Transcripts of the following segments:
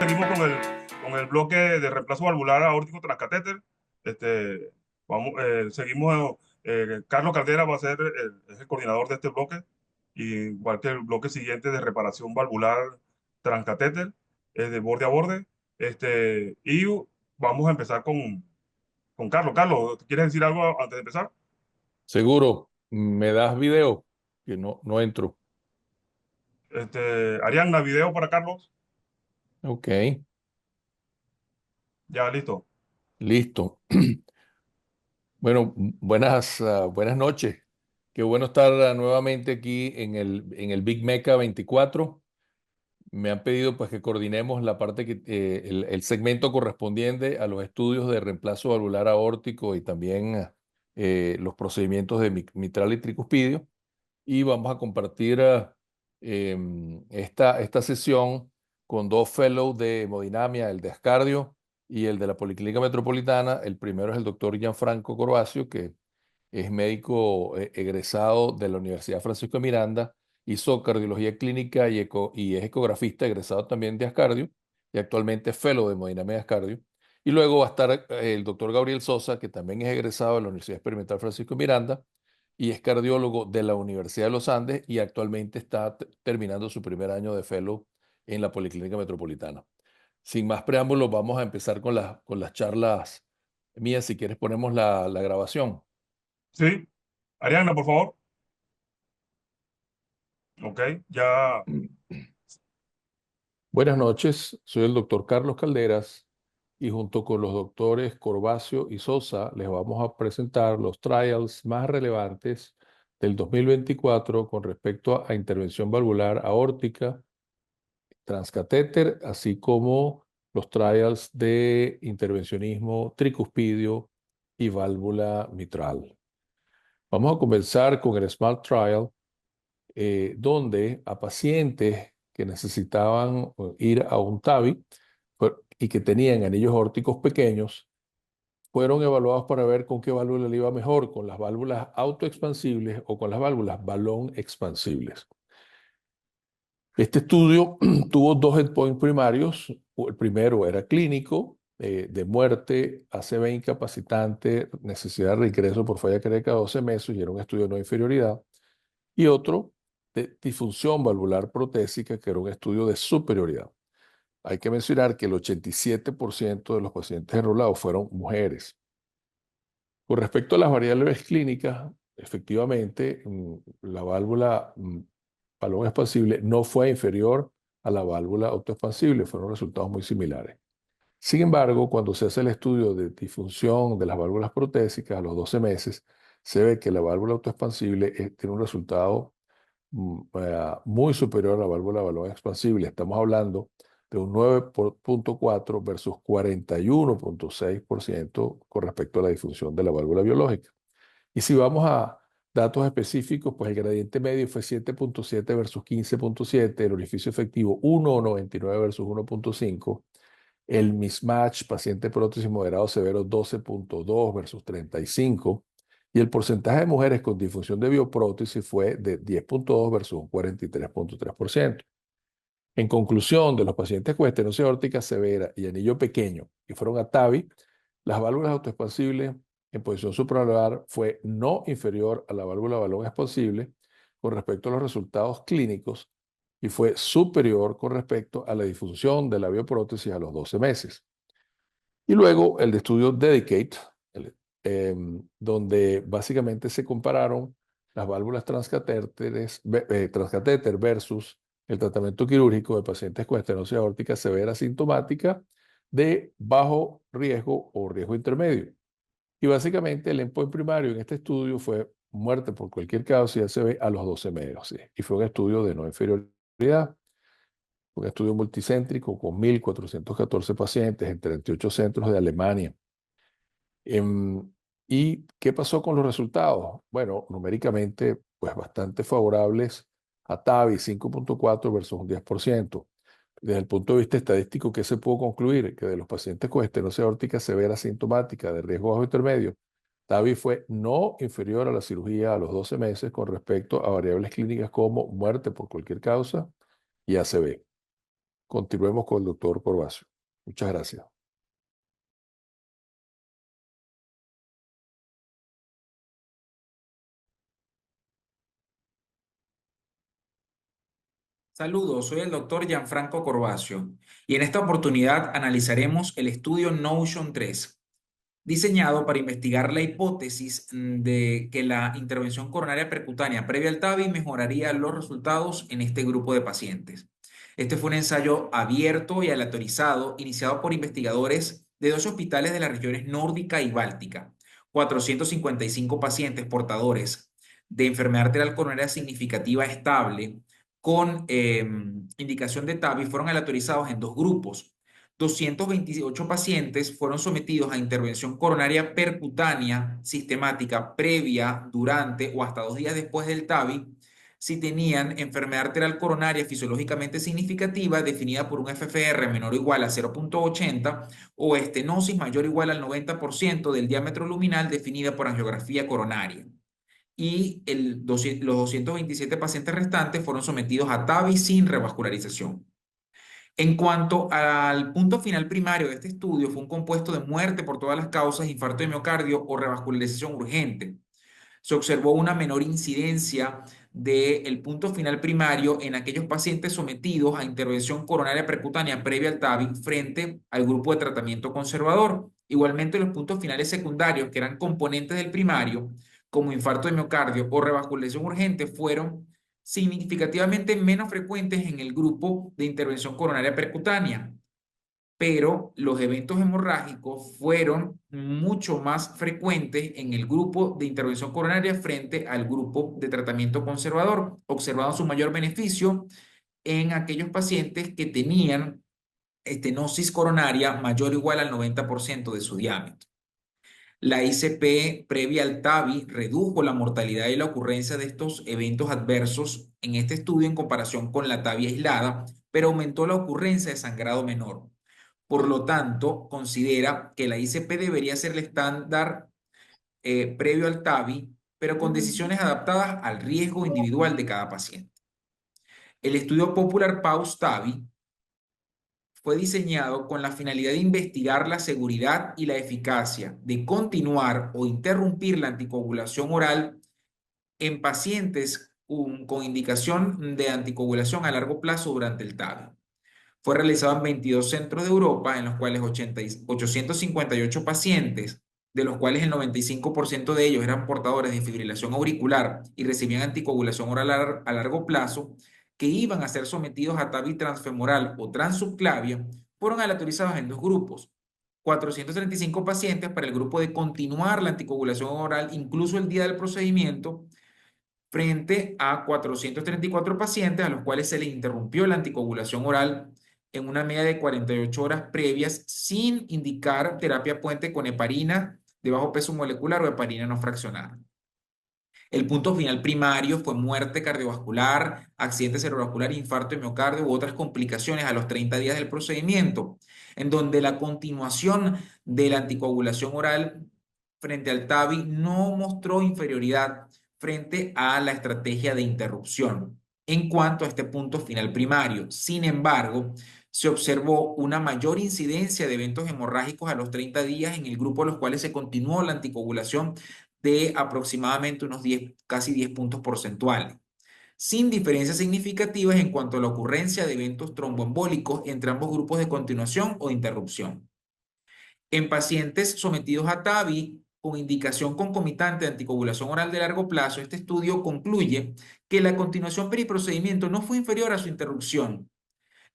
seguimos con el bloque de reemplazo valvular aórtico transcatéter. Seguimos, Carlos Caldera va a ser es el coordinador de este bloque, igual que el bloque siguiente de reparación valvular transcatéter, de borde a borde. Y vamos a empezar con Carlos. Carlos, ¿quieres decir algo antes de empezar? Seguro, me das video, que no entro. Arianna, video para Carlos. Ok, Ya, listo. listo. Bueno, buenas noches. Qué bueno estar nuevamente aquí en el Big Meca 24. Me han pedido pues que coordinemos la parte el segmento correspondiente a los estudios de reemplazo valvular aórtico y también los procedimientos de mitral y tricuspidio. Y vamos a compartir esta sesión con dos fellows de hemodinamia, el de Ascardio y el de la Policlínica Metropolitana. El primero es el doctor Gianfranco Corvacio, que es médico egresado de la Universidad Francisco de Miranda, hizo cardiología clínica y es ecografista egresado también de Ascardio y actualmente es fellow de hemodinamia de Ascardio. Y luego va a estar el doctor Gabriel Sosa, que también es egresado de la Universidad Experimental Francisco de Miranda y es cardiólogo de la Universidad de los Andes y actualmente está terminando su primer año de fellow en la Policlínica Metropolitana. Sin más preámbulos, vamos a empezar con las charlas mías. Si quieres, ponemos la grabación. Sí. Arianna, por favor. Ok, ya. Buenas noches, soy el doctor Carlos Calderas y junto con los doctores Corvacio y Sosa les vamos a presentar los trials más relevantes del 2024 con respecto a intervención valvular aórtica, transcatéter, así como los trials de intervencionismo tricuspidio y válvula mitral. Vamos a comenzar con el SMART Trial, donde a pacientes que necesitaban ir a un TAVI y que tenían anillos aórticos pequeños, fueron evaluados para ver con qué válvula le iba mejor, con las válvulas autoexpansibles o con las válvulas balón expansibles. Este estudio tuvo dos endpoints primarios. El primero era clínico, de muerte, ACV incapacitante, necesidad de reingreso por falla cardíaca 12 meses y era un estudio de no inferioridad. Y otro de disfunción valvular protésica, que era un estudio de superioridad. Hay que mencionar que el 87% de los pacientes enrolados fueron mujeres. Con respecto a las variables clínicas, efectivamente, la válvula balón expansible no fue inferior a la válvula autoexpansible, fueron resultados muy similares. Sin embargo, cuando se hace el estudio de disfunción de las válvulas protésicas a los 12 meses, se ve que la válvula autoexpansible tiene un resultado muy superior a la válvula balón expansible. Estamos hablando de un 9.4 versus 41.6% con respecto a la disfunción de la válvula biológica. Y si vamos a datos específicos, pues el gradiente medio fue 7.7 versus 15.7, el orificio efectivo 1.99 versus 1.5, el mismatch paciente prótesis moderado severo 12.2 versus 35, y el porcentaje de mujeres con disfunción de bioprótesis fue de 10.2 versus un 43.3%. En conclusión, de los pacientes con estenosis aórtica severa y anillo pequeño que fueron a TAVI, las válvulas autoexpansibles en posición supraalveolar fue no inferior a la válvula balón expansible con respecto a los resultados clínicos y fue superior con respecto a la disfunción de la bioprótesis a los 12 meses. Y luego el de estudio Dedicate, donde básicamente se compararon las válvulas transcatéter versus el tratamiento quirúrgico de pacientes con estenosis aórtica severa sintomática de bajo riesgo o riesgo intermedio. Y básicamente el endpoint primario en este estudio fue muerte por cualquier causa y ACV a los 12 meses. Y fue un estudio de no inferioridad, un estudio multicéntrico con 1.414 pacientes en 38 centros de Alemania. ¿Y qué pasó con los resultados? Bueno, numéricamente, pues bastante favorables a TAVI, 5.4 versus un 10%. Desde el punto de vista estadístico, ¿qué se pudo concluir? Que de los pacientes con estenosis aórtica severa sintomática de riesgo bajo intermedio, TAVI fue no inferior a la cirugía a los 12 meses con respecto a variables clínicas como muerte por cualquier causa y ACV. continuemos con el doctor Corbacio. Muchas gracias. Saludos, soy el doctor Gianfranco Corbacio y en esta oportunidad analizaremos el estudio Notion 3, diseñado para investigar la hipótesis de que la intervención coronaria percutánea previa al TAVI mejoraría los resultados en este grupo de pacientes. Este fue un ensayo abierto y aleatorizado iniciado por investigadores de dos hospitales de las regiones nórdica y báltica. 455 pacientes portadores de enfermedad arterial coronaria significativa estable con indicación de TAVI fueron aleatorizados en dos grupos. 228 pacientes fueron sometidos a intervención coronaria percutánea sistemática previa, durante o hasta 2 días después del TAVI si tenían enfermedad arterial coronaria fisiológicamente significativa definida por un FFR menor o igual a 0.80 o estenosis mayor o igual al 90% del diámetro luminal definida por angiografía coronaria. Y los 227 pacientes restantes fueron sometidos a TAVI sin revascularización. En cuanto al punto final primario de este estudio, fue un compuesto de muerte por todas las causas, infarto de miocardio o revascularización urgente. Se observó una menor incidencia del punto final primario en aquellos pacientes sometidos a intervención coronaria percutánea previa al TAVI frente al grupo de tratamiento conservador. Igualmente, los puntos finales secundarios, que eran componentes del primario, como infarto de miocardio o revascularización urgente, fueron significativamente menos frecuentes en el grupo de intervención coronaria percutánea, pero los eventos hemorrágicos fueron mucho más frecuentes en el grupo de intervención coronaria frente al grupo de tratamiento conservador, observando su mayor beneficio en aquellos pacientes que tenían estenosis coronaria mayor o igual al 90% de su diámetro. La ICP previa al TAVI redujo la mortalidad y la ocurrencia de estos eventos adversos en este estudio en comparación con la TAVI aislada, pero aumentó la ocurrencia de sangrado menor. Por lo tanto, considera que la ICP debería ser el estándar previo al TAVI, pero con decisiones adaptadas al riesgo individual de cada paciente. El estudio Popular PAUS TAVI fue diseñado con la finalidad de investigar la seguridad y la eficacia de continuar o interrumpir la anticoagulación oral en pacientes con indicación de anticoagulación a largo plazo durante el TAVI. Fue realizado en 22 centros de Europa, en los cuales 858 pacientes, de los cuales el 95% de ellos eran portadores de fibrilación auricular y recibían anticoagulación oral a largo plazo, que iban a ser sometidos a TAVI transfemoral o transsubclavia, fueron aleatorizados en dos grupos. 435 pacientes para el grupo de continuar la anticoagulación oral incluso el día del procedimiento, frente a 434 pacientes a los cuales se les interrumpió la anticoagulación oral en una media de 48 horas previas sin indicar terapia puente con heparina de bajo peso molecular o heparina no fraccionada. El punto final primario fue muerte cardiovascular, accidente cerebrovascular, infarto de miocardio u otras complicaciones a los 30 días del procedimiento, en donde la continuación de la anticoagulación oral frente al TAVI no mostró inferioridad frente a la estrategia de interrupción en cuanto a este punto final primario. Sin embargo, se observó una mayor incidencia de eventos hemorrágicos a los 30 días en el grupo a los cuales se continuó la anticoagulación de aproximadamente unos 10, casi 10 puntos porcentuales, sin diferencias significativas en cuanto a la ocurrencia de eventos tromboembólicos entre ambos grupos de continuación o interrupción. En pacientes sometidos a TAVI con indicación concomitante de anticoagulación oral de largo plazo, este estudio concluye que la continuación periprocedimiento no fue inferior a su interrupción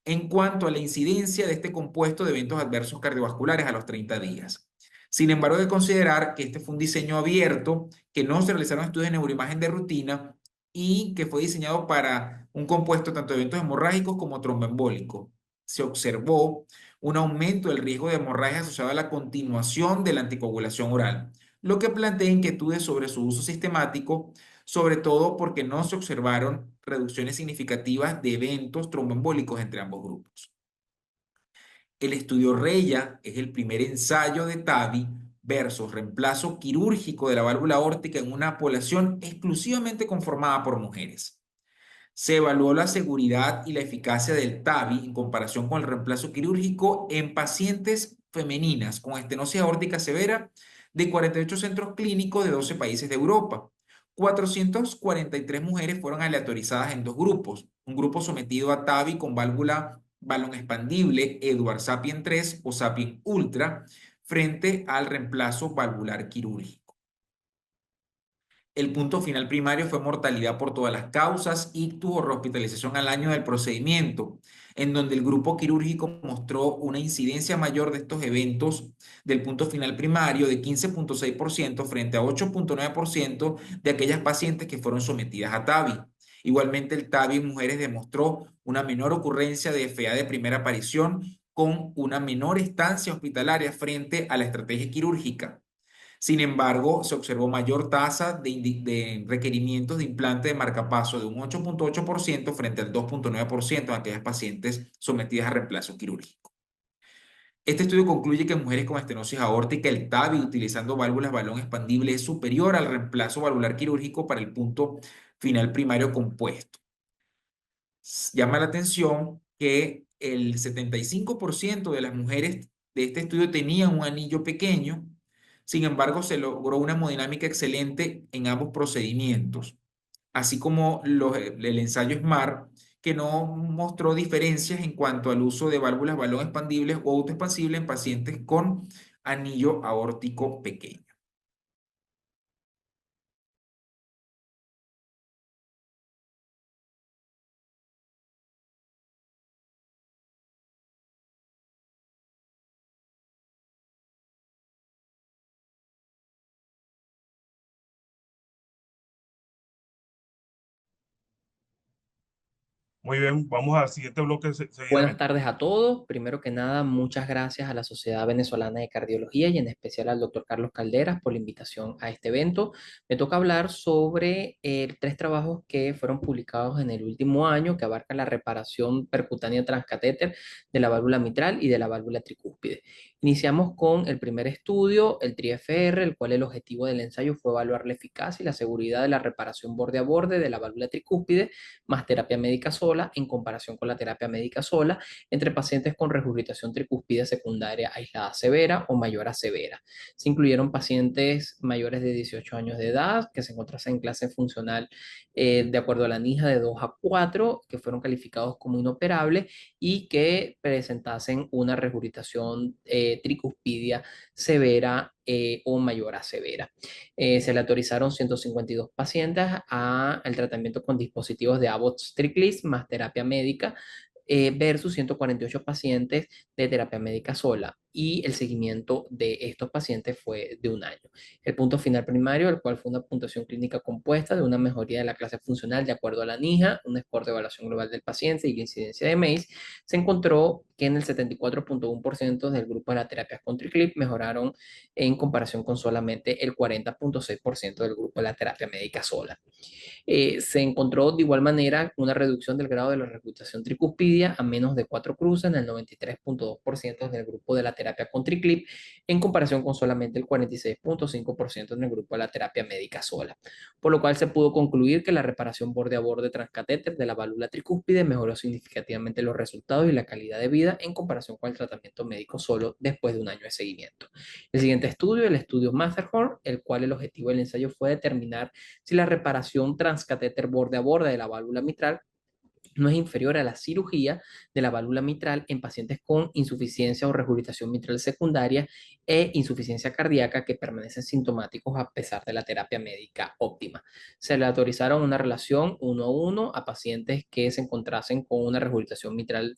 en cuanto a la incidencia de este compuesto de eventos adversos cardiovasculares a los 30 días. Sin embargo, hay que considerar que este fue un diseño abierto, que no se realizaron estudios de neuroimagen de rutina y que fue diseñado para un compuesto tanto de eventos hemorrágicos como tromboembólicos. Se observó un aumento del riesgo de hemorragia asociado a la continuación de la anticoagulación oral, lo que plantea inquietudes sobre su uso sistemático, sobre todo porque no se observaron reducciones significativas de eventos tromboembólicos entre ambos grupos. El estudio REYA es el primer ensayo de TAVI versus reemplazo quirúrgico de la válvula aórtica en una población exclusivamente conformada por mujeres. Se evaluó la seguridad y la eficacia del TAVI en comparación con el reemplazo quirúrgico en pacientes femeninas con estenosis aórtica severa de 48 centros clínicos de 12 países de Europa. 443 mujeres fueron aleatorizadas en dos grupos. Un grupo sometido a TAVI con válvula balón expandible Edwards Sapien 3 o Sapien Ultra frente al reemplazo valvular quirúrgico. El punto final primario fue mortalidad por todas las causas, ictus o rehospitalización al año del procedimiento, en donde el grupo quirúrgico mostró una incidencia mayor de estos eventos del punto final primario de 15.6% frente a 8.9% de aquellas pacientes que fueron sometidas a TAVI. Igualmente, el TAVI en mujeres demostró una menor ocurrencia de FA de primera aparición con una menor estancia hospitalaria frente a la estrategia quirúrgica. Sin embargo, se observó mayor tasa de requerimientos de implante de marcapaso de un 8.8% frente al 2.9% en aquellas pacientes sometidas a reemplazo quirúrgico. Este estudio concluye que en mujeres con estenosis aórtica, el TAVI utilizando válvulas balón expandible es superior al reemplazo valvular quirúrgico para el punto final primario compuesto. Llama la atención que el 75% de las mujeres de este estudio tenían un anillo pequeño. Sin embargo, se logró una hemodinámica excelente en ambos procedimientos, así como el ensayo SMART, que no mostró diferencias en cuanto al uso de válvulas balón expandibles o autoexpansibles en pacientes con anillo aórtico pequeño. Muy bien, vamos al siguiente bloque Buenas seguidamente. tardes a todos. Primero que nada, muchas gracias a la Sociedad Venezolana de Cardiología y en especial al doctor Carlos Calderas por la invitación a este evento. Me toca hablar sobre tres trabajos que fueron publicados en el último año que abarcan la reparación percutánea transcatéter de la válvula mitral y de la válvula tricúspide. Iniciamos con el primer estudio, el TRIFR, el cual el objetivo del ensayo fue evaluar la eficacia y la seguridad de la reparación borde a borde de la válvula tricúspide más terapia médica sola en comparación con la terapia médica sola entre pacientes con regurgitación tricúspide secundaria aislada severa o mayor a severa. Se incluyeron pacientes mayores de 18 años de edad que se encontrasen en clase funcional de acuerdo a la NIJA de 2 a 4, que fueron calificados como inoperables y que presentasen una regurgitación tricúspidia severa o mayor a severa. Se le autorizaron 152 pacientes al tratamiento con dispositivos de Abbott Strictly más terapia médica versus 148 pacientes de terapia médica sola y el seguimiento de estos pacientes fue de un año. El punto final primario, el cual fue una puntuación clínica compuesta de una mejoría de la clase funcional de acuerdo a la NIJA, un score de evaluación global del paciente y la incidencia de MACE, se encontró que en el 74.1% del grupo de la terapia con Triclip mejoraron en comparación con solamente el 40.6% del grupo de la terapia médica sola. Se encontró de igual manera una reducción del grado de la regurgitación tricúspidia a menos de 4 cruces en el 93.2% del grupo de la terapia con Triclip, en comparación con solamente el 46.5% en el grupo de la terapia médica sola. Por lo cual se pudo concluir que la reparación borde a borde transcatéter de la válvula tricúspide mejoró significativamente los resultados y la calidad de vida en comparación con el tratamiento médico solo después de un año de seguimiento. El siguiente estudio, el estudio Matterhorn, el cual el objetivo del ensayo fue determinar si la reparación transcatéter borde a borde de la válvula mitral no es inferior a la cirugía de la válvula mitral en pacientes con insuficiencia o regurgitación mitral secundaria e insuficiencia cardíaca que permanecen sintomáticos a pesar de la terapia médica óptima. Se le autorizaron una relación 1:1 a pacientes que se encontrasen con una regurgitación mitral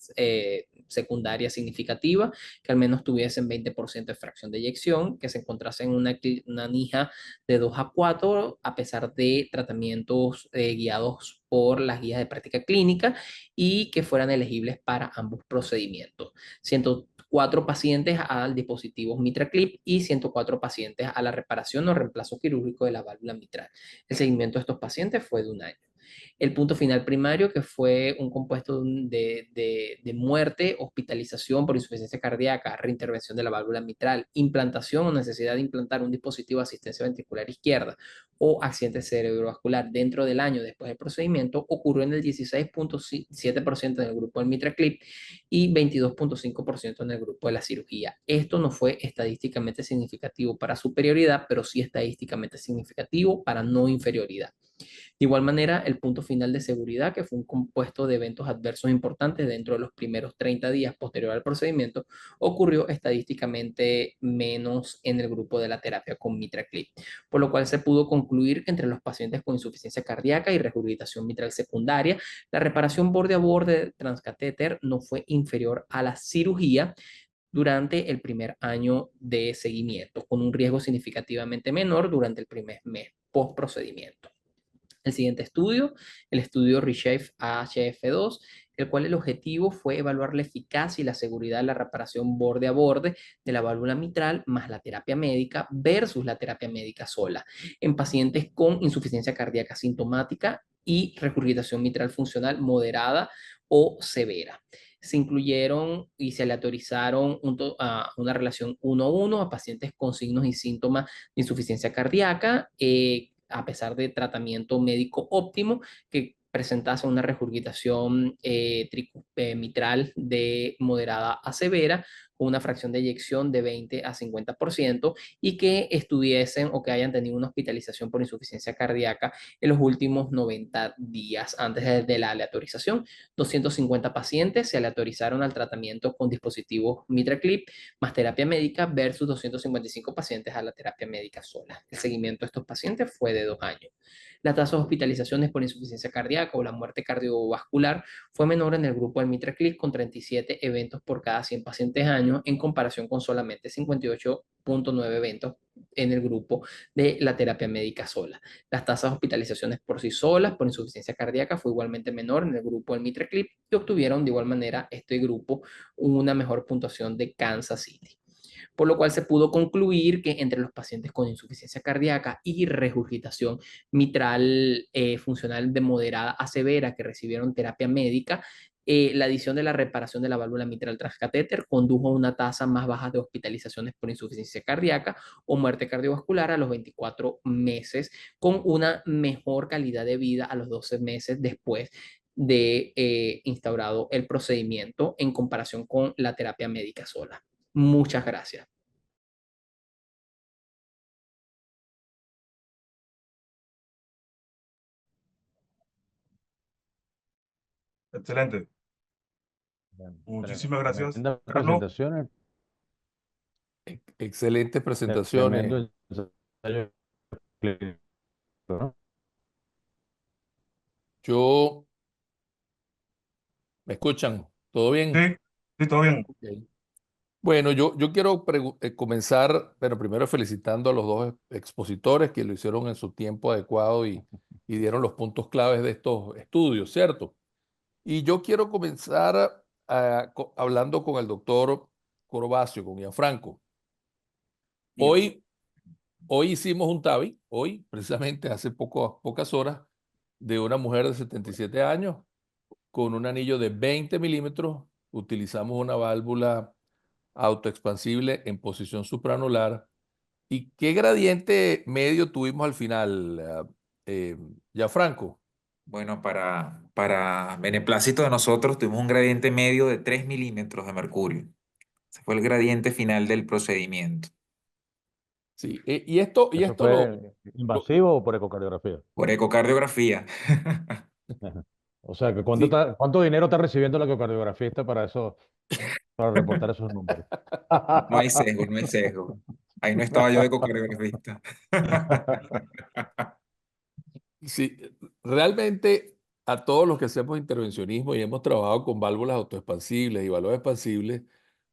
secundaria significativa, que al menos tuviesen 20% de fracción de eyección, que se encontrasen una NIJA de 2 a 4 a pesar de tratamientos guiados por las guías de práctica clínica y que fueran elegibles para ambos procedimientos. 104 pacientes al dispositivo MitraClip y 104 pacientes a la reparación o reemplazo quirúrgico de la válvula mitral. El seguimiento de estos pacientes fue de un año. El punto final primario, que fue un compuesto de muerte, hospitalización por insuficiencia cardíaca, reintervención de la válvula mitral, implantación o necesidad de implantar un dispositivo de asistencia ventricular izquierda o accidente cerebrovascular dentro del año después del procedimiento, ocurrió en el 16.7% en el grupo del MitraClip y 22.5% en el grupo de la cirugía. Esto no fue estadísticamente significativo para superioridad, pero sí estadísticamente significativo para no inferioridad. De igual manera, el punto final de seguridad, que fue un compuesto de eventos adversos importantes dentro de los primeros 30 días posterior al procedimiento, ocurrió estadísticamente menos en el grupo de la terapia con MitraClip, por lo cual se pudo concluir que entre los pacientes con insuficiencia cardíaca y regurgitación mitral secundaria, la reparación borde a borde transcatéter no fue inferior a la cirugía durante el primer año de seguimiento, con un riesgo significativamente menor durante el primer mes post procedimiento. El siguiente estudio, el estudio Reshape HF2, el cual el objetivo fue evaluar la eficacia y la seguridad de la reparación borde a borde de la válvula mitral más la terapia médica versus la terapia médica sola en pacientes con insuficiencia cardíaca sintomática y regurgitación mitral funcional moderada o severa. Se incluyeron y se aleatorizaron una relación 1:1 a pacientes con signos y síntomas de insuficiencia cardíaca, a pesar de tratamiento médico óptimo, que presentase una regurgitación mitral de moderada a severa, con una fracción de eyección de 20 a 50% y que estuviesen o que hayan tenido una hospitalización por insuficiencia cardíaca en los últimos 90 días antes de la aleatorización. 250 pacientes se aleatorizaron al tratamiento con dispositivos MitraClip más terapia médica versus 255 pacientes a la terapia médica sola. El seguimiento de estos pacientes fue de 2 años. La tasa de hospitalizaciones por insuficiencia cardíaca o la muerte cardiovascular fue menor en el grupo del MitraClip, con 37 eventos por cada 100 pacientes años, en comparación con solamente 58.9 eventos en el grupo de la terapia médica sola. Las tasas de hospitalizaciones por sí solas por insuficiencia cardíaca fue igualmente menor en el grupo del MitraClip y obtuvieron de igual manera este grupo una mejor puntuación de Kansas City, por lo cual se pudo concluir que entre los pacientes con insuficiencia cardíaca y regurgitación mitral funcional de moderada a severa que recibieron terapia médica, la adición de la reparación de la válvula mitral transcatéter condujo a una tasa más baja de hospitalizaciones por insuficiencia cardíaca o muerte cardiovascular a los 24 meses, con una mejor calidad de vida a los 12 meses después de instaurado el procedimiento en comparación con la terapia médica sola. Muchas gracias. Excelente. Bien, Muchísimas gracias, tremendas Carlos. presentaciones, Excelentes presentaciones. tremendo ensayo clínico, ¿no? ¿Me escuchan? ¿Todo bien? Sí, sí, todo bien. Ok. Bueno, yo quiero comenzar, pero primero felicitando a los dos expositores que lo hicieron en su tiempo adecuado y dieron los puntos claves de estos estudios, ¿cierto? Y yo quiero comenzar hablando con el doctor Corbacio, con Gianfranco. Hoy hicimos un TAVI, hoy, precisamente hace pocas horas, de una mujer de 77 años con un anillo de 20 milímetros. Utilizamos una válvula autoexpansible en posición supranular. ¿Y qué gradiente medio tuvimos al final, Gianfranco? Bueno, para beneplácito de nosotros tuvimos un gradiente medio de 3 milímetros de mercurio. Ese fue el gradiente final del procedimiento. Sí, y esto ¿Eso lo, fue invasivo o por ecocardiografía? Por ecocardiografía. O sea, que sí. ¿cuánto dinero está recibiendo la ecocardiografista para eso, para reportar esos números? No hay sesgo, no hay sesgo. Ahí no estaba yo de ecocardiografista. Sí, realmente a todos los que hacemos intervencionismo y hemos trabajado con válvulas autoexpansibles y balón expansibles,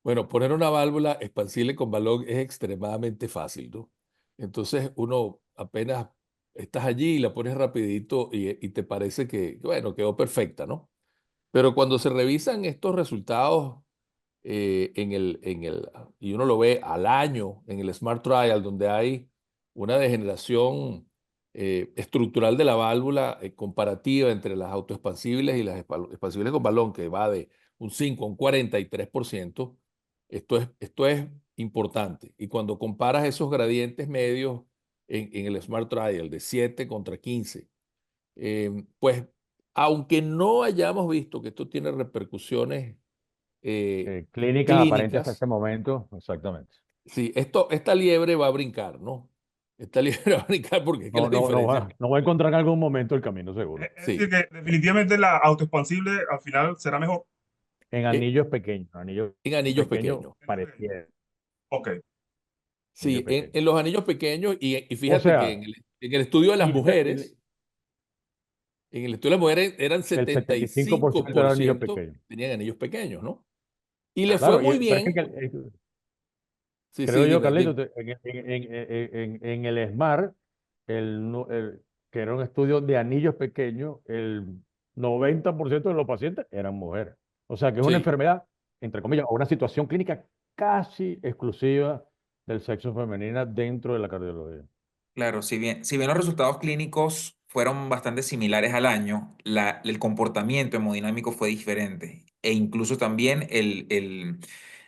bueno, poner una válvula expansible con balón es extremadamente fácil, ¿no? Entonces uno apenas estás allí y la pones rapidito y te parece que, bueno, quedó perfecta, ¿no? Pero cuando se revisan estos resultados y uno lo ve al año en el Smart Trial, donde hay una degeneración estructural de la válvula comparativa entre las autoexpansibles y las expansibles con balón, que va de un 5 a un 43%, esto es importante. Y cuando comparas esos gradientes medios en el Smart Trial de 7 contra 15, pues aunque no hayamos visto que esto tiene repercusiones Clínicas aparentes hasta este clínicas, momento, exactamente. sí, esta liebre va a brincar, ¿no? Esta liebre va a brincar porque es que No, la no, diferencia, no va a encontrar en algún momento el camino seguro. Es decir, sí, que definitivamente la autoexpansible al final será mejor. En eh, anillos en anillos pequeños pequeños. pareciera, Ok. anillos Sí, pequeños. en los anillos pequeños, y O fíjate que sea, en el estudio de las el, mujeres, en el estudio de las mujeres eran el setenta y 75% cinco eran por anillos ciento pequeños. tenían anillos pequeños, ¿no? Y le fue Claro, muy pero es que bien. Sí, sí, creo yo, dime, Carlito, dime. en el SMART, que era un estudio de anillos pequeños, el 90% de los pacientes eran mujeres. O sea que es una Sí. enfermedad, entre comillas, o una situación clínica casi exclusiva del sexo femenina dentro de la cardiología. Claro, si bien los resultados clínicos fueron bastante similares al año, el comportamiento hemodinámico fue diferente e incluso también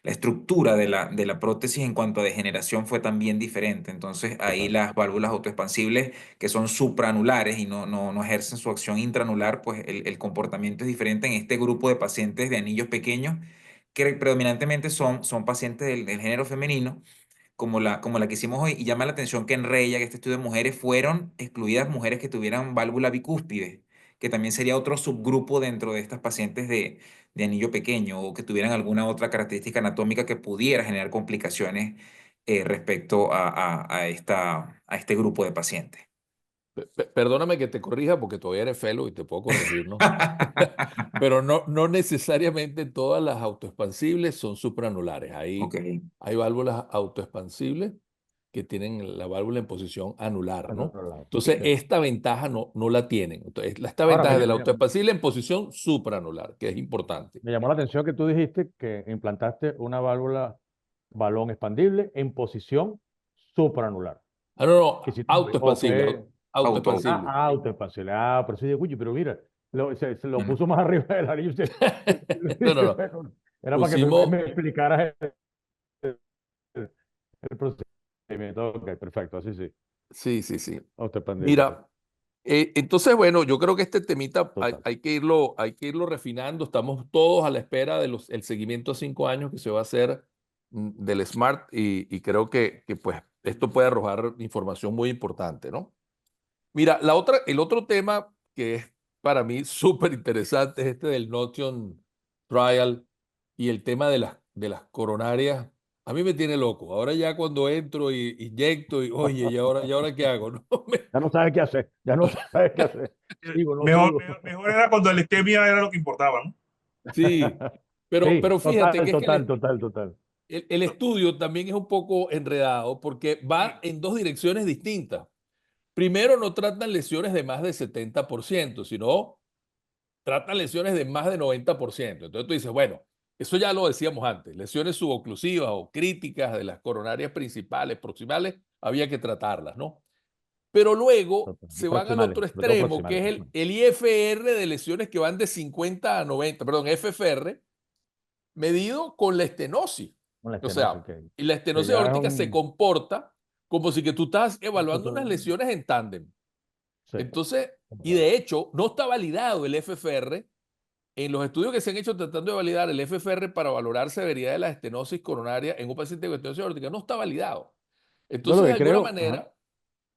la estructura de la prótesis en cuanto a degeneración fue también diferente. Entonces ahí Total. las válvulas autoexpansibles que son supranulares y no ejercen su acción intranular, pues el comportamiento es diferente en este grupo de pacientes de anillos pequeños que predominantemente son pacientes del género femenino como la que hicimos hoy, y llama la atención que en REYA, que este estudio de mujeres, fueron excluidas mujeres que tuvieran válvula bicúspide, que también sería otro subgrupo dentro de estas pacientes de anillo pequeño o que tuvieran alguna otra característica anatómica que pudiera generar complicaciones respecto a este grupo de pacientes. Perdóname que te corrija porque todavía eres fellow y te puedo corregir, ¿no? Pero no necesariamente todas las autoexpansibles son supranulares. Ok, Hay válvulas autoexpansibles que tienen la válvula en posición anular, ¿no? Entonces, Ok. esta ventaja no la tienen. Entonces, esta Ahora, ventaja es de la autoexpansible en posición supranular, que es importante. me llamó la atención que tú dijiste que implantaste una válvula balón expandible en posición supranular. Ah, no, no, Que si tú, o autoexpansible, que, auto. autoexpansible. autoexpansible. Pero sí, oye, pero mira, se lo No, no. puso más arriba del anillo. No, no, no. Era para que Pusimos, me explicaras el procedimiento. Ok, perfecto, así sí. sí, sí, sí. Autoexpandible, Mira, entonces, bueno, yo creo que este temita total. hay que irlo refinando. Estamos todos a la espera de el seguimiento a 5 años que se va a hacer del SMART y creo que pues esto puede arrojar información muy importante, ¿no? Mira, el otro tema que es para mí súper interesante es este del Notion Trial y el tema de las coronarias. A mí me tiene loco. Ahora ya cuando entro y inyecto y oye, y ahora qué hago? ¿No? Ya no sabes qué hacer, ya no sabes qué hacer. Sigo, no Mejor, sigo. mejor era cuando el isquemia era lo que importaba, ¿no? Sí, Sí, pero fíjate que es que total. el estudio también es un poco enredado porque va en dos direcciones distintas. Primero, no tratan lesiones de más de 70%, sino tratan lesiones de más de 90%. Entonces tú dices, bueno, eso ya lo decíamos antes, lesiones suboclusivas o críticas de las coronarias principales, proximales, había que tratarlas, ¿no? Pero luego Y se van al proximales, otro sobre todo extremo, que proximales. es el IFR de lesiones que van de 50 a 90, perdón, FFR, medido con la estenosis. Con la O estenosis, sea, y la que estenosis ya es aórtica se un... comporta como si que tú estás evaluando unas Todo, lesiones en tándem. sí, Entonces, como y tal. de hecho, no está validado el FFR. En los estudios que se han hecho tratando de validar el FFR para valorar severidad de la estenosis coronaria en un paciente con estenosis aórtica, no está validado. Yo lo Entonces, de que alguna creo, ajá, manera,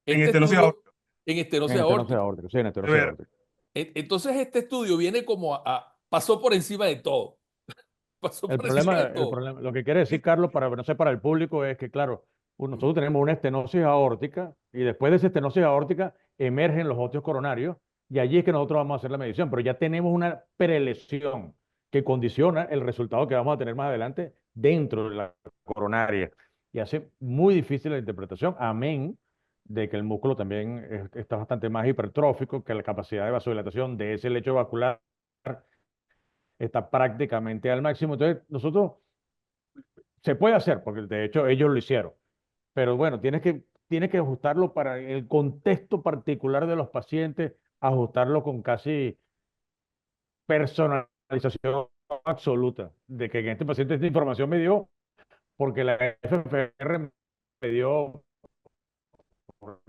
En este estenosis estudio aórtica. en en estenosis estenosis aórtica. aórtica, sí, en De estenosis ver, aórtica. Entonces, este estudio viene como pasó por encima de todo. Pasó por encima de El todo. problema, lo que quiere decir, Carlos, para no sé, para el público, es que, claro, nosotros tenemos una estenosis aórtica y después de esa estenosis aórtica emergen los óseos coronarios y allí es que nosotros vamos a hacer la medición, pero ya tenemos una prelesión que condiciona el resultado que vamos a tener más adelante dentro de la coronaria y hace muy difícil la interpretación, amén de que el músculo también está bastante más hipertrófico, que la capacidad de vasodilatación de ese lecho vascular está prácticamente al máximo. Entonces, nosotros se puede hacer, porque de hecho ellos lo hicieron, pero bueno, tienes que tiene que ajustarlo para el contexto particular de los pacientes, ajustarlo con casi personalización absoluta, de que en este paciente esta información me dio porque la FFR me dio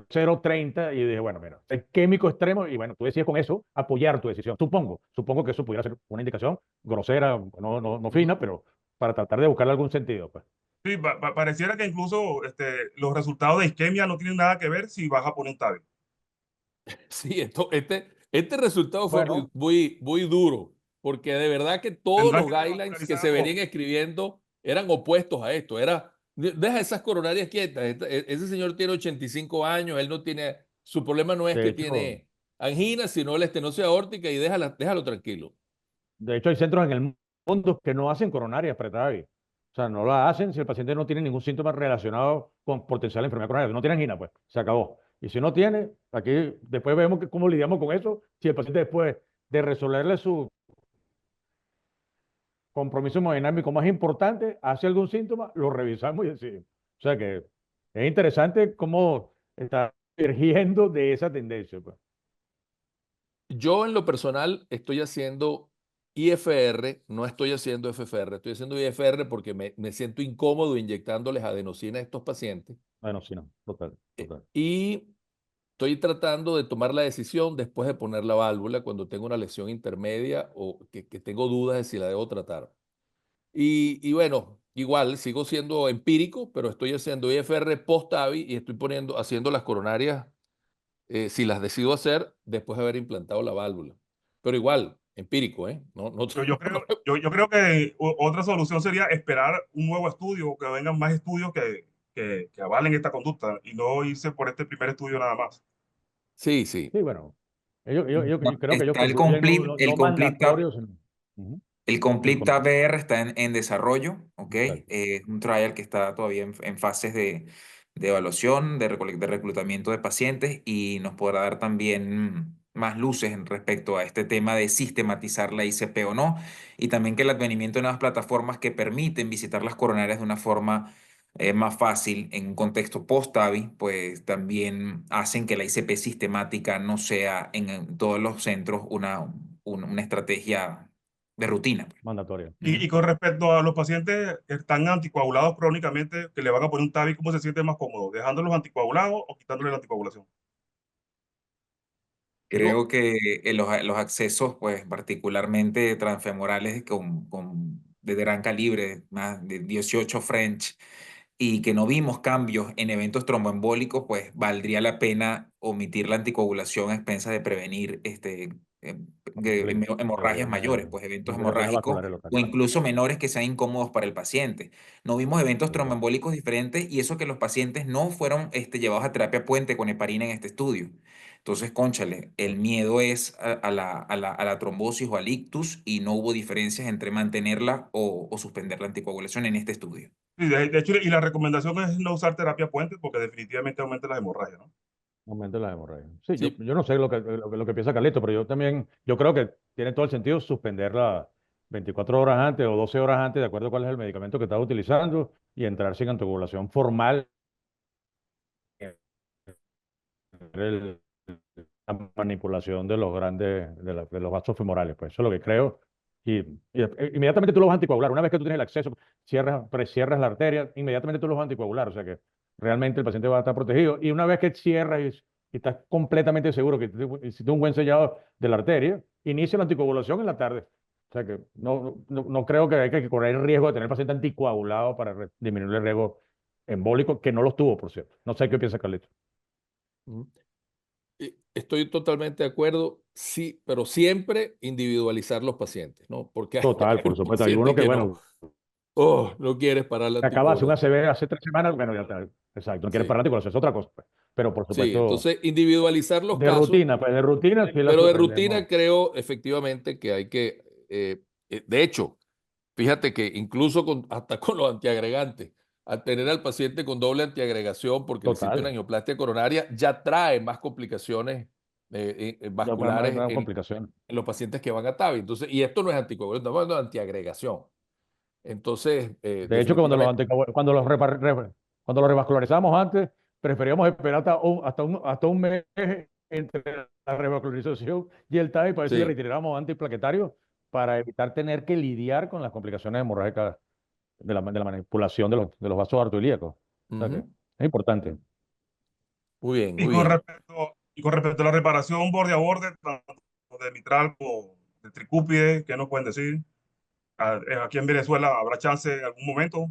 0,30 y dije, bueno, mira, es químico extremo y bueno, tú decides con eso apoyar tu decisión. Supongo que eso pudiera ser una indicación grosera, no fina, pero para tratar de buscarle algún sentido, pues. Sí, pareciera que incluso los resultados de isquemia no tienen nada que ver si vas a poner un TAVI. Sí, este resultado fue Bueno, muy duro, porque de verdad que todos Tendrán los que guidelines que revascularizar se a venían todos. escribiendo eran opuestos a esto. Deja esas coronarias quietas. Ese señor tiene 85 años, él no tiene, su problema no es de que hecho, tiene angina, sino la estenosis aórtica y déjalo tranquilo. de hecho hay centros en el mundo que no hacen coronarias pre-TAVI. O sea, no la hacen si el paciente no tiene ningún síntoma relacionado con potencial enfermedad coronaria. Si no tiene angina, pues se acabó. Y si no tiene, aquí después vemos cómo lidiamos con eso. Si el paciente después de resolverle su compromiso hemodinámico más importante, hace algún síntoma, lo revisamos y decidimos. O sea que es interesante cómo está emergiendo de esa tendencia, pues. Yo en lo personal estoy haciendo IFR, no estoy haciendo FFR, estoy haciendo IFR porque me siento incómodo inyectándoles adenosina a estos pacientes. Bueno, sí, no, total, total. Y estoy tratando de tomar la decisión después de poner la válvula cuando tengo una lesión intermedia o que tengo dudas de si la debo tratar. Y bueno, igual sigo siendo empírico, pero estoy haciendo IFR post-TAVI y estoy haciendo las coronarias, si las decido hacer, después de haber implantado la válvula. Pero igual, empírico, ¿eh? Yo creo que otra solución sería esperar un nuevo estudio, que vengan más estudios que avalen esta conducta y no irse por este primer estudio nada más. Sí, sí. Sí, bueno, yo Bueno, creo que ellos está concluyen no mandatorios. Ujú. el El Complete com- TAVR está en desarrollo, ¿ok? Exacto. Es un trial que está todavía en fases de evaluación, de reclutamiento de pacientes y nos podrá dar también más luces en respecto a este tema de sistematizar la ICP o no, y también que el advenimiento de nuevas plataformas que permiten visitar las coronarias de una forma más fácil en un contexto post-TAVI, pues también hacen que la ICP sistemática no sea en todos los centros una estrategia de rutina, pues. Mandatorio. Y Ujú. con respecto a los pacientes que están anticoagulados crónicamente, que le van a poner un TAVI, ¿cómo se siente más cómodo? ¿Dejándolos anticoagulados o quitándole la anticoagulación? Creo que los accesos, pues particularmente transfemorales de gran calibre, más de 18 French, y que no vimos cambios en eventos tromboembólicos, pues valdría la pena omitir la anticoagulación a expensas de prevenir hemorragias mayores, pues eventos Complicaciones hemorrágicos vasculares locales. o incluso menores que sean incómodos para el paciente. No vimos eventos Tal cual. tromboembólicos diferentes y eso que los pacientes no fueron llevados a terapia puente con heparina en este estudio. Entonces, cónchale, el miedo es a la trombosis o al ictus y no hubo diferencias entre mantenerla o suspender la anticoagulación en este estudio. Sí, de hecho, y la recomendación es no usar terapia puente porque definitivamente aumenta las hemorragias, ¿no? Aumento las hemorragias. Sí, Sí, yo no sé lo que piensa Carlito, pero yo creo que tiene todo el sentido suspenderla 24 horas antes o 12 horas antes, de acuerdo a cuál es el medicamento que estaba utilizando, y entrar sin anticoagulación formal el- la manipulación de los grandes, de los vasos femorales, pues eso es lo que creo. Inmediatamente tú los vas a anticoagular. Una vez que tú tienes el acceso, precierras la arteria, inmediatamente tú los vas a anticoagular. O sea que realmente el paciente va a estar protegido. Y una vez que cierras y estás completamente seguro que hiciste un buen sellado de la arteria, inicia la anticoagulación en la tarde. O sea que no creo que hay que correr el riesgo de tener el paciente anticoagulado para disminuir el riesgo embólico, que no los tuvo, por cierto. No sé qué piensa Carlito. mm, estoy totalmente de acuerdo, sí, pero siempre individualizar los pacientes, ¿no? Porque Total, hay por un supuesto. Hay paciente uno que, que no, bueno, no quieres parar la acaba hace una anticoagulación. ACV hace 3 semanas, bueno, ya está. Exacto, no quieres Sí, parar con eso, es otra cosa, pues. Pero por sí, supuesto, entonces individualizar los de casos, rutina, pues de rutina sí la pero de suspendemos. rutina creo efectivamente que hay que, de hecho, fíjate que incluso hasta con los antiagregantes, al tener al paciente con doble antiagregación, porque el sitio de Total, angioplastia coronaria ya trae más complicaciones ya más, vasculares más complicaciones. en los pacientes que van a TAVI. Entonces, y esto no es anticoagulación, estamos hablando de antiagregación. Entonces, De hecho, que definitivamente, cuando los revascularizamos antes, preferíamos esperar hasta un mes entre la revascularización y el TAVI para ver si le Sí. retiráramos antiplaquetario para evitar tener que lidiar con las complicaciones hemorrágicas de la manipulación de los vasos arteriolíacos. O sea que Ujú. es importante. Muy bien, Y muy con bien. respecto a la reparación borde a borde, tanto de mitral como de tricúpide, ¿qué nos pueden decir? Aquí en Venezuela habrá chance en algún momento.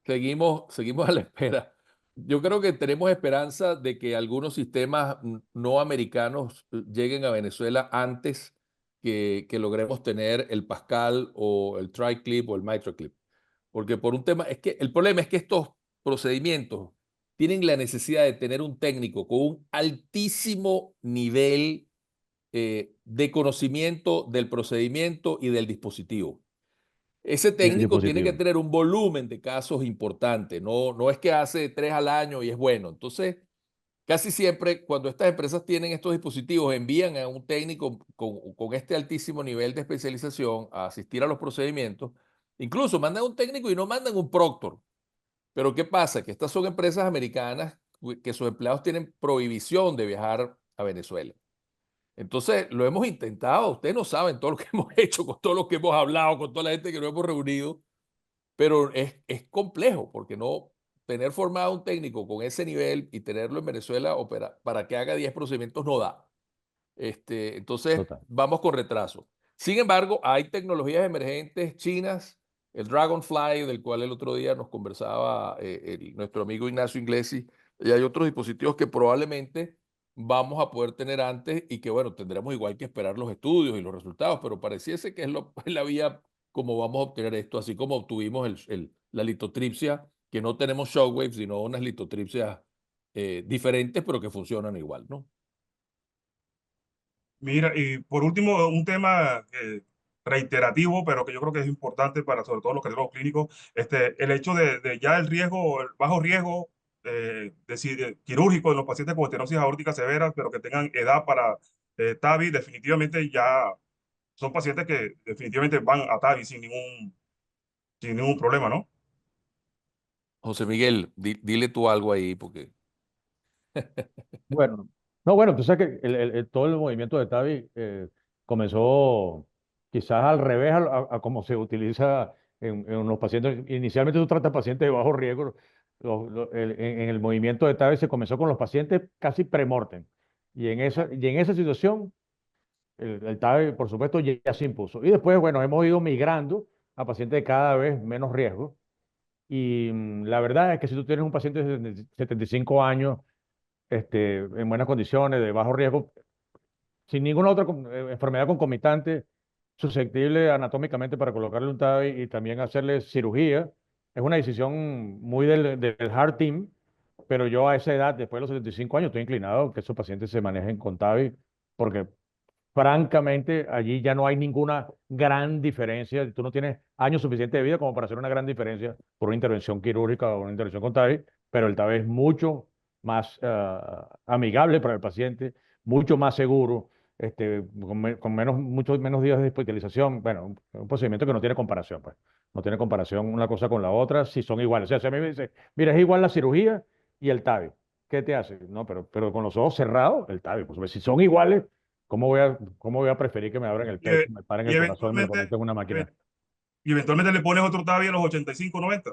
Seguimos a la espera. Yo creo que tenemos esperanza de que algunos sistemas no americanos lleguen a Venezuela antes que logremos tener el Pascal o el TriClip o el MitraClip. Porque por un tema, es que el problema es que estos procedimientos tienen la necesidad de tener un técnico con un altísimo nivel de conocimiento del procedimiento y del dispositivo. Ese Y el técnico tiene que dispositivo. tener un volumen de casos importante, no es que hace 3 al año y es bueno. Entonces, casi siempre cuando estas empresas tienen estos dispositivos, envían a un técnico con este altísimo nivel de especialización a asistir a los procedimientos. Incluso mandan un técnico y no mandan un proctor. Pero ¿qué pasa? Que estas son empresas americanas que sus empleados tienen prohibición de viajar a Venezuela. Entonces, lo hemos intentado. Ustedes no saben todo lo que hemos hecho, con todo lo que hemos hablado, con toda la gente que nos hemos reunido, pero es complejo porque no tener formado un técnico con ese nivel y tenerlo en Venezuela para que haga 10 procedimientos no da. Entonces, Total. vamos con retraso. Sin embargo, hay tecnologías emergentes chinas, el Dragonfly, del cual el otro día nos conversaba nuestro amigo Ignacio Inglesi, y hay otros dispositivos que probablemente vamos a poder tener antes y que, bueno, tendremos igual que esperar los estudios y los resultados, pero pareciese que es la vía como vamos a obtener esto, así como obtuvimos la litotripsia, que no tenemos shockwaves, sino unas litotripsias diferentes, pero que funcionan igual, ¿no? Mira, y por último, un tema reiterativo, pero que yo creo que es importante para sobre todo los cardiólogos clínicos, el hecho de ya el riesgo, el bajo riesgo quirúrgico en los pacientes con estenosis aórtica severa, pero que tengan edad para TAVI, definitivamente ya son pacientes que definitivamente van a TAVI sin ningún problema, ¿no? José Miguel, dile tú algo ahí, porque Bueno, no, bueno, tú sabes que todo el movimiento de TAVI comenzó quizás al revés a cómo se utiliza en los pacientes. Inicialmente tú tratas pacientes de bajo riesgo. En el movimiento de TAVI se comenzó con los pacientes casi premortem. Y en esa situación, el TAVI, por supuesto, ya se impuso. Y después, bueno, hemos ido migrando a pacientes de cada vez menos riesgo. Y la verdad es que si tú tienes un paciente de 75 años, en buenas condiciones, de bajo riesgo, sin ninguna otra enfermedad concomitante, susceptible anatómicamente para colocarle un TAVI y también hacerle cirugía. Es una decisión muy del Heart Team, pero yo a esa edad, después de los 75 años, estoy inclinado a que esos pacientes se manejen con TAVI, porque francamente allí ya no hay ninguna gran diferencia. Tú no tienes años suficientes de vida como para hacer una gran diferencia por una intervención quirúrgica o una intervención con TAVI, pero el TAVI es mucho más amigable para el paciente, mucho más seguro, con muchos menos días de hospitalización. Bueno, un procedimiento que no tiene comparación, pues. No tiene comparación una cosa con la otra si son iguales. O sea, si a mí me dice, mira, es igual la cirugía y el TAVI. ¿Qué te hace? No, pero con los ojos cerrados, el TAVI. Pues, si son iguales, ¿cómo voy a preferir que me abran el Y, pecho, me paren y el corazón y me lo eventualmente, conecten en una máquina? y eventualmente le pones otro TAVI a los 85, 90.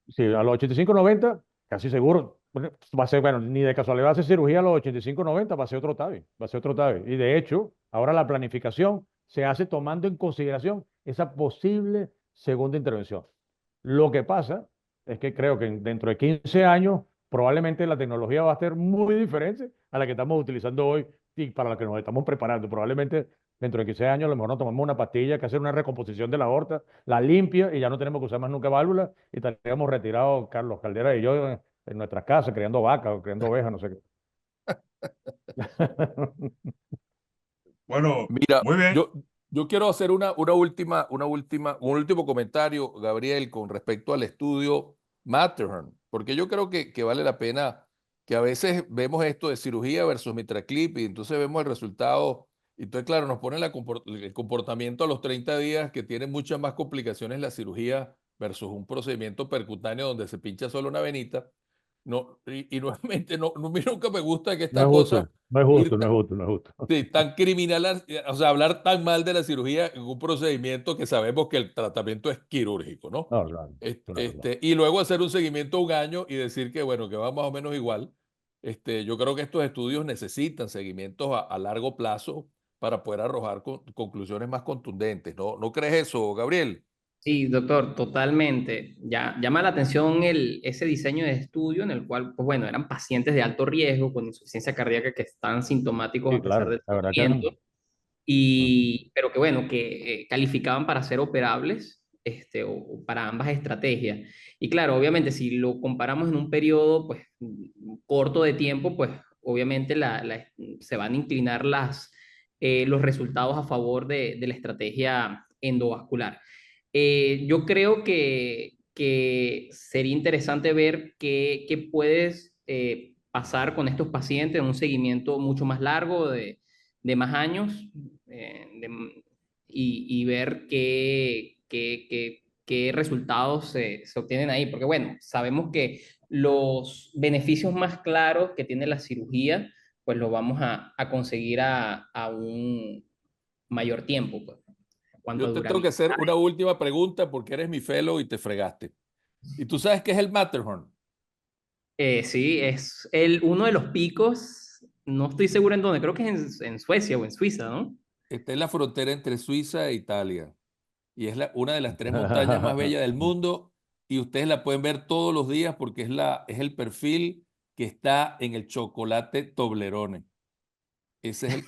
Sí, a los 85, 90, casi seguro, bueno, va a ser, bueno, ni de casualidad va a hacer cirugía a los 85, 90, va a ser otro TAVI, va a ser otro TAVI. Y de hecho, ahora la planificación se hace tomando en consideración esa posible segunda intervención. Lo que pasa es que creo que dentro de 15 años probablemente la tecnología va a ser muy diferente a la que estamos utilizando hoy y para la que nos estamos preparando. Probablemente dentro de 15 años a lo mejor nos tomamos una pastilla que hacer una recomposición de la aorta, la limpia y ya no tenemos que usar más nunca válvulas y estaríamos retirados, Carlos Caldera y yo, en nuestras casas, criando vacas o criando ovejas, no sé qué. Bueno, mira, muy bien. yo quiero hacer un último comentario, Gabriel, con respecto al estudio Matterhorn, porque yo creo que vale la pena que a veces vemos esto de cirugía versus mitraclip y entonces vemos el resultado y entonces, claro, nos ponen el comportamiento a los 30 días que tiene muchas más complicaciones la cirugía versus un procedimiento percutáneo donde se pincha solo una venita. No, y nuevamente, no, a mí nunca me gusta que No esta es cosa justo, no es ir justo, no es justo, no es justo. sí, tan criminal, o sea, hablar tan mal de la cirugía en un procedimiento que sabemos que el tratamiento es quirúrgico, ¿no? No, claro, claro, claro. Y luego hacer un seguimiento un año y decir que, bueno, que va más o menos igual. Yo creo que estos estudios necesitan seguimientos a largo plazo para poder arrojar conclusiones más contundentes. ¿No crees eso, Gabriel? Sí, doctor, totalmente. Ya llama la atención ese diseño de estudio en el cual, pues bueno, eran pacientes de alto riesgo con insuficiencia cardíaca que están sintomáticos Sí, a pesar claro, del la verdad que tratamiento eran. pero que bueno, que calificaban para ser operables, o para ambas estrategias. Y claro, obviamente, si lo comparamos en un periodo, pues, corto de tiempo, pues, obviamente se van a inclinar los resultados a favor de la estrategia endovascular. Yo creo que sería interesante ver qué puedes pasar con estos pacientes en un seguimiento mucho más largo de más años y ver qué resultados se obtienen ahí. Porque bueno, sabemos que los beneficios más claros que tiene la cirugía, pues lo vamos a conseguir a un mayor tiempo, pues, en cuanto a Yo te tengo que durabilidad. hacer una última pregunta porque eres mi fellow y te fregaste. ¿Y tú sabes qué es el Matterhorn? Sí, es uno de los picos, no estoy seguro en dónde, creo que es en Suecia o en Suiza, ¿no? Está en la frontera entre Suiza e Italia. Y es una de las tres montañas más bellas del mundo y ustedes la pueden ver todos los días porque es el perfil que está en el chocolate Toblerone.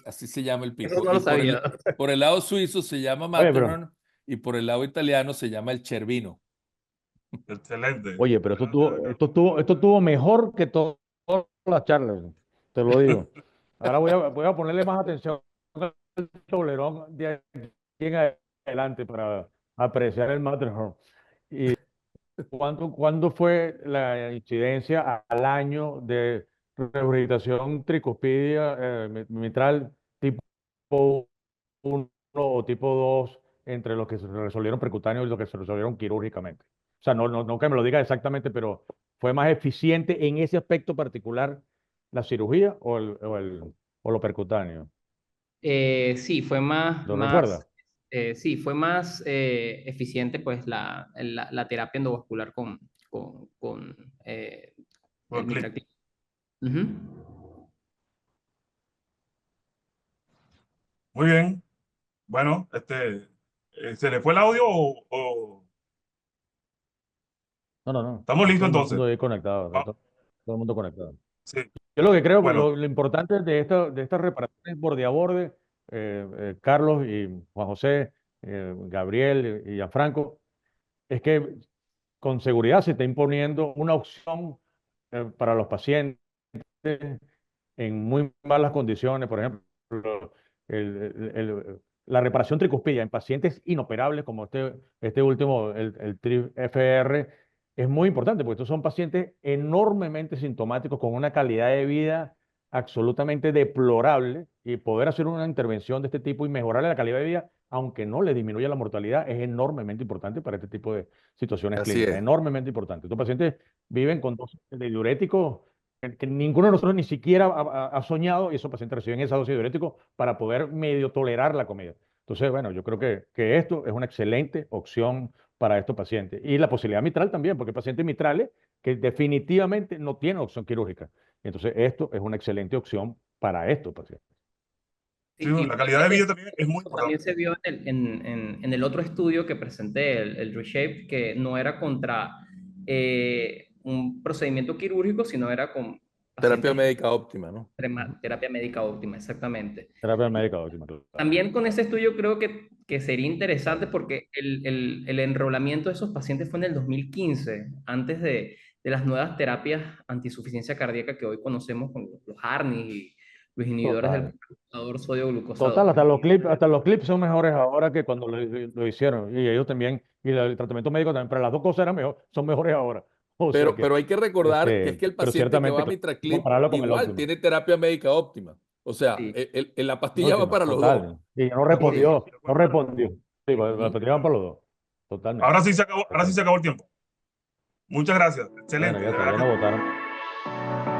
Así se llama el Eso pico. no Y lo sabía. por el lado suizo se llama Oye, pero, Matterhorn y por el lado italiano se llama el Cervino. Excelente. oye, pero Gracias, Carlos. esto tuvo mejor que todas las charlas, te lo digo. Ahora voy a ponerle más atención al Toblerón de aquí en adelante para apreciar el Matterhorn. ¿Cuándo fue la incidencia al año de regurgitación tricuspidia mitral tipo 1 o tipo 2 entre los que se resolvieron percutáneos y los que se resolvieron quirúrgicamente? O sea, no que me lo diga exactamente, pero ¿fue más eficiente en ese aspecto particular la cirugía o lo percutáneo? Sí, fue ¿Lo recuerda? sí, fue más eficiente pues la terapia endovascular con Por el clic. mitraclip. Ujú. Muy bien. Bueno, ¿se le fue el audio o No. estamos Está todo listos el entonces? mundo ahí conectado, Ah, todo el mundo conectado. sí. Yo lo que creo que Bueno, lo importante de estas reparaciones borde a borde, Carlos y Juan José, Gabriel y Gianfranco, es que con seguridad se está imponiendo una opción para los pacientes en muy malas condiciones. Por ejemplo, la reparación tricuspidia en pacientes inoperables como este último, el TRIF-FR, es muy importante porque estos son pacientes enormemente sintomáticos con una calidad de vida absolutamente deplorable y poder hacer una intervención de este tipo y mejorarle la calidad de vida, aunque no le disminuya la mortalidad, es enormemente importante para este tipo de situaciones Así clínicas, es. enormemente importante. Estos pacientes viven con dosis de diuréticos que ninguno de nosotros ni siquiera ha soñado y esos pacientes reciben esa dosis de diurético para poder medio tolerar la comida. Entonces, bueno, yo creo que esto es una excelente opción para estos pacientes. Y la posibilidad mitral también, porque hay pacientes mitrales que definitivamente no tienen opción quirúrgica. Entonces, esto es una excelente opción para estos pacientes. sí, Sí, la calidad de igualmente, vida también es muy eso también importante. se vio en el otro estudio que presenté, el Reshape, que no era contra un procedimiento quirúrgico, sino era con Terapia pacientes médica óptima, ¿no? terapia médica óptima, exactamente. Terapia médica óptima, claro. También con ese estudio creo que sería interesante Claro. porque el enrolamiento de esos pacientes fue en el 2015, antes de las nuevas terapias antisuficiencia cardíaca que hoy conocemos con los ARNI y los inhibidores del Total. convertidor sodio-glucosado. Total, hasta los clips son mejores ahora que cuando lo hicieron. Y ellos también, y el tratamiento médico también, pero las dos cosas eran mejor, son mejores ahora. O sea que, Pero hay que recordar que es que el pero paciente que va ciertamente, a claro, Mitraclip compararlo con el igual óptimo. tiene terapia médica óptima. O sea, Sí, la pastilla va Óptima, para los dos. total. Y no De acuerdo, sí. respondió, de no acuerdo, Carlos. respondió. Sí, la Ujú. platicaban para los dos. totalmente. Ahora sí se acabó el tiempo. Muchas gracias. Excelente. Bueno, ya de está, verdad ya que- nos votaron.